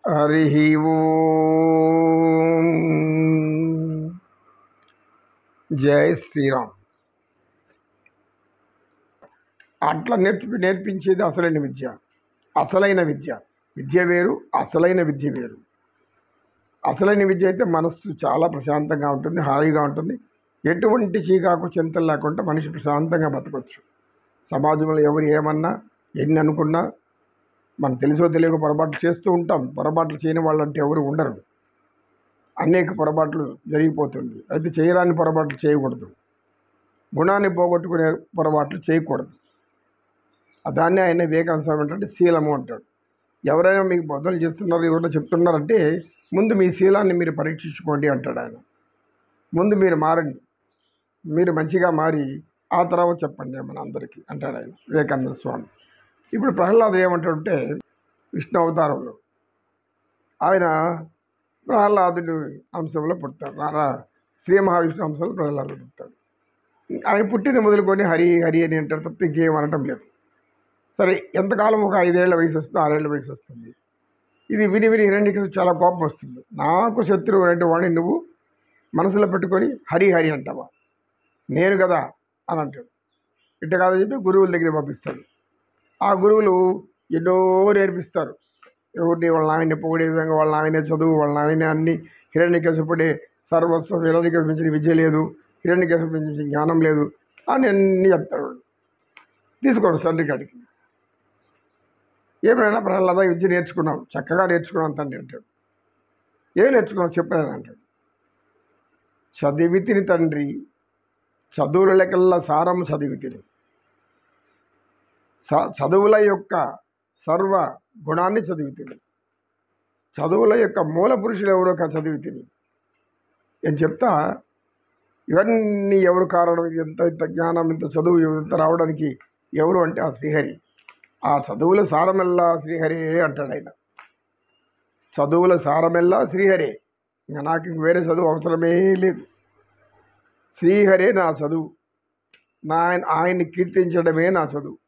హరి ఓం. జై శ్రీరామ్. అట్లా నేర్పించేది అసలైన విద్య. అసలైన విద్య విద్య వేరు, అసలైన విద్య వేరు. అసలైన విద్య అయితే మనస్సు చాలా ప్రశాంతంగా ఉంటుంది, హాయిగా ఉంటుంది. ఎటువంటి చీకాకు చింతలు లేకుండా మనిషి ప్రశాంతంగా బతకొచ్చు. సమాజంలో ఎవరు ఏమన్నా ఎన్ని అనుకున్నా మనం తెలుసో తెలియక పొరపాట్లు చేస్తూ ఉంటాం. పొరపాట్లు చేయని వాళ్ళంటే ఎవరు ఉండరు. అనేక పొరపాట్లు జరిగిపోతుంది. అయితే చేయరాని పొరపాట్లు చేయకూడదు. గుణాన్ని పోగొట్టుకునే పొరపాట్లు చేయకూడదు. దాన్ని ఆయన వివేకానంద ఏంటంటే శీలము అంటాడు. ఎవరైనా మీకు బోధనలు చేస్తున్నారు, ఎవరైనా చెప్తున్నారంటే ముందు మీ శీలాన్ని మీరు పరీక్షించుకోండి అంటాడు ఆయన. ముందు మీరు మారండి, మీరు మంచిగా మారి ఆ తర్వాత చెప్పండి మన అందరికీ అంటాడు ఆయన వివేకానంద స్వామి. ఇప్పుడు ప్రహ్లాదుడు ఏమంటాడంటే విష్ణు అవతారంలో ఆయన ప్రహ్లాదుడి అంశంలో పుడతాడు. శ్రీ మహావిష్ణు అంశంలో ప్రహ్లాదుడు పుడతాడు. ఆయన పుట్టింది మొదలుకొని హరి హరి అని అంటారు తప్ప ఇంకేం అనటం లేదు. సరే, ఎంతకాలం ఒక 5 ఏళ్ల వయసు వస్తుంది, 6 ఏళ్ల వయసు వస్తుంది. ఇది విని విని హిరణ్యకశిపుడికి చాలా కోపం వస్తుంది. నాకు శత్రువు అంటే వాడిని నువ్వు మనసులో పెట్టుకొని హరి హరి అంటావా, నేను కదా అని అంటాడు. ఇట్ట కాదని చెప్పి గురువుల దగ్గర పంపిస్తాడు. ఆ గురువులు ఎన్నో నేర్పిస్తారు. ఎవరిని వాళ్ళ నాయన పొగిడే విధంగా, వాళ్ళ నాయన చదువు, వాళ్ళ నాయన అన్ని, హిరణ్యకశిపుడే సర్వస్వం, హిరణ్యకశిపు మించిన విద్య లేదు, హిరణ్యకశిపు మించిన జ్ఞానం లేదు అని అన్నీ చెప్తాడు. తీసుకోడు తండ్రి కాడికి. ఏమైనా ప్రహ్లాద విద్య నేర్చుకున్నావు, చక్కగా నేర్చుకున్నాను తండ్రి అంటాడు. ఏం నేర్చుకున్నావు చెప్పాను అంటాడు. చదివితిని తండ్రి, చదువుల లెక్కల్లా సారం చదివితిని. చదువుల యొక్క సర్వ గుణాన్ని చదివితిని. చదువుల యొక్క మూల పురుషులు ఎవరో చదివితిని అని చెప్తా. ఇవన్నీ ఎవరు కారణం, ఇంత ఇంత జ్ఞానం, ఇంత చదువు ఇంత రావడానికి ఎవరు అంటే ఆ శ్రీహరి. ఆ చదువుల సారమెల్లా శ్రీహరే అంటాడు ఆయన. చదువుల సారమెల్లా శ్రీహరే, ఇంకా నాకు ఇంక వేరే చదువు అవసరమే లేదు. శ్రీహరే నా చదువు, ఆయన్ని కీర్తించడమే నా చదువు.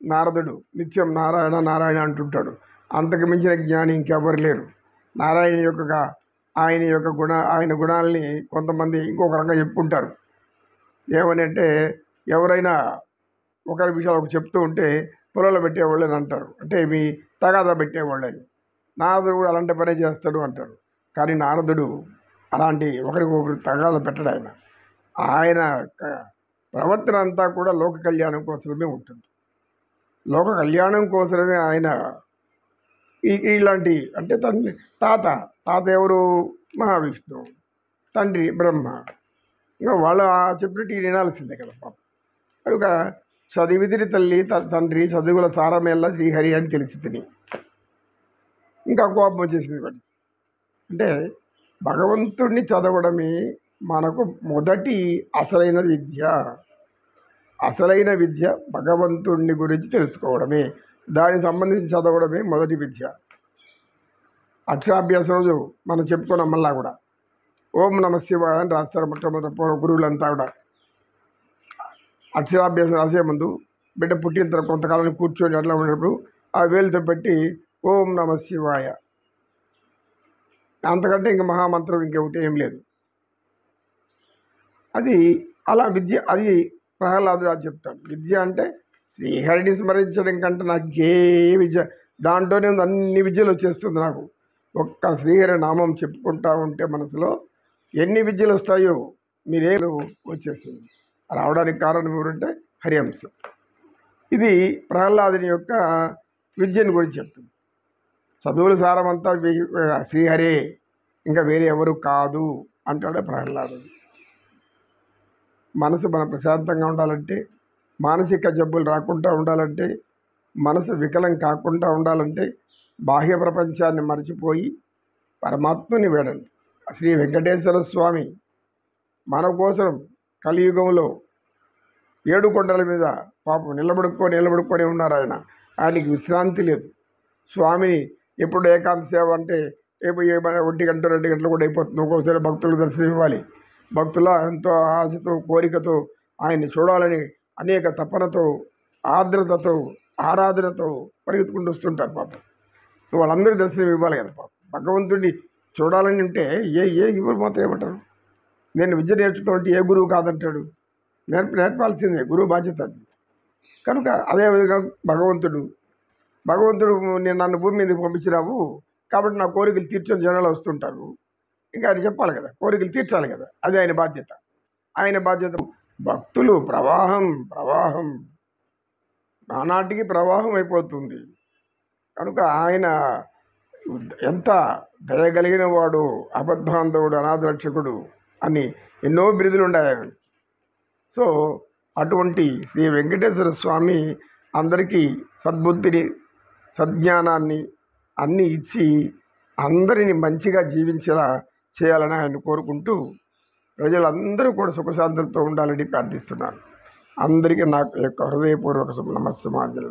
నారదుడు నిత్యం నారాయణ నారాయణ అంటుంటాడు. అంతకు మించిన జ్ఞాని ఇంకెవరు లేరు. నారాయణ యొక్క ఆయన గుణాలని కొంతమంది ఇంకొక రకంగా చెప్పుకుంటారు. ఏమని అంటే, ఎవరైనా ఒకరి విషయాలు ఒక చెప్తూ ఉంటే పొలంలో పెట్టేవాళ్ళని అంటారు, అంటే మీ తగాదా పెట్టేవాళ్ళని. నారదుడు కూడా అలాంటి పనే చేస్తాడు అంటారు. కానీ నారదుడు అలాంటి ఒకరికొకరు తగాదా పెట్టడు. ఆయన ప్రవర్తన అంతా కూడా లోక కళ్యాణం కోసమే ఉంటుంది. లోక కళ్యాణం కోసమే ఆయన ఇలాంటి, అంటే తండ్రి తాత ఎవరు, మహావిష్ణువు, తండ్రి బ్రహ్మ, ఇంకా వాళ్ళ చెప్పినట్టు వినాల్సిందే కదా పాపం. కనుక చదివితిని తల్లి తండ్రి, చదువుల సారమేళ్ళ శ్రీహరి అని తెలిసి తిని ఇంకా కోపం వచ్చేసింది వాడికి. అంటే భగవంతుడిని చదవడమే మనకు మొదటి అసలైన విద్య. అసలైన విద్య భగవంతుడిని గురించి తెలుసుకోవడమే, దానికి సంబంధించి చదవడమే మొదటి విద్య. అక్షరాభ్యాసం రోజు మనం చెప్పుకున్నాం. మళ్ళా కూడా ఓం నమ శివాయ అని రాస్తారు మొట్టమొదటి గురువులంతా కూడా. అక్షరాభ్యాసం రాసే ముందు బిడ్డ పుట్టిన తర్వాత కొంతకాలానికి కూర్చొని అట్లా ఉన్నప్పుడు ఆ వేలుతో పెట్టి ఓం నమ శివాయ, అంతకంటే ఇంక మహామంత్రం ఇంకొకటి ఏం లేదు. అది అలా విద్య. అది ప్రహ్లాదుడు అది చెప్తాడు. విద్య అంటే శ్రీహరిని స్మరించడం కంటే నాకు ఏ విద్య, దాంట్లోనే అన్ని విద్యలు వచ్చేస్తుంది నాకు. ఒక్క శ్రీహరి నామం చెప్పుకుంటా ఉంటే మనసులో ఎన్ని విద్యలు వస్తాయో మీరే వచ్చేస్తుంది. రావడానికి కారణం ఎవరంటే హరి అంశం. ఇది ప్రహ్లాదుని యొక్క విద్యను గురించి చెప్తుంది. చదువుల సారమంతా శ్రీహరే, ఇంకా వేరే ఎవరు కాదు అంటాడే ప్రహ్లాదుడు. మనసు మన ప్రశాంతంగా ఉండాలంటే, మానసిక జబ్బులు రాకుండా ఉండాలంటే, మనసు వికలం కాకుండా ఉండాలంటే బాహ్య ప్రపంచాన్ని మర్చిపోయి పరమాత్మని వేడండి. శ్రీ వెంకటేశ్వర స్వామి మన కోసం కలియుగంలో 7 కొండల మీద పాపం నిలబడుకొని ఉన్నారు. ఆయనకి విశ్రాంతి లేదు. స్వామిని ఎప్పుడు ఏకాంత సేవ అంటే 1 గంట 2 గంటలు కూడా అయిపోతుంది. ఒక్కోసారి భక్తులకు దర్శనం ఇవ్వాలి. భక్తుల ఎంతో ఆశతో కోరికతో ఆయన్ని చూడాలని అనేక తపనతో ఆర్ద్రతతో ఆరాధనతో పరిగెత్తుకుంటూ వస్తుంటారు పాపం. నువ్వు వాళ్ళందరికీ దర్శనం ఇవ్వాలి కదా పాపం. భగవంతుడిని చూడాలని ఉంటే ఏ గురువు మాత్రం ఏమంటారు? నేను విద్య నేర్చుకోవాలంటే ఏ గురువు కాదంటాడు? నేర్పాల్సిందే, గురువు బాధ్యత అది. కనుక అదేవిధంగా భగవంతుడు నేను నన్ను భూమి మీదకి పంపించినావు కాబట్టి నా కోరికలు తీర్చని జనాలు వస్తుంటారు. ఇంకా ఆయన చెప్పాలి కదా, కోరికలు తీర్చాలి కదా, అది ఆయన బాధ్యత. భక్తులు ప్రవాహం నానాటికి ప్రవాహం అయిపోతుంది. కనుక ఆయన ఎంత దయగలిగిన వాడు, అబద్ధాంధవుడు, అనాథరక్షకుడు అని ఎన్నో బిరుదులు ఉన్నాయి. సో అటువంటి శ్రీ వెంకటేశ్వర స్వామి అందరికీ సద్బుద్ధిని, సజ్ఞానాన్ని అన్నీ ఇచ్చి అందరిని మంచిగా జీవించేలా చేయాలని ఆయన కోరుకుంటూ ప్రజలందరూ కూడా సుఖశాంతులతో ఉండాలని ప్రార్థిస్తున్నాను. అందరికీ నాకు యొక్క హృదయపూర్వక నమస్సుమాంజలు.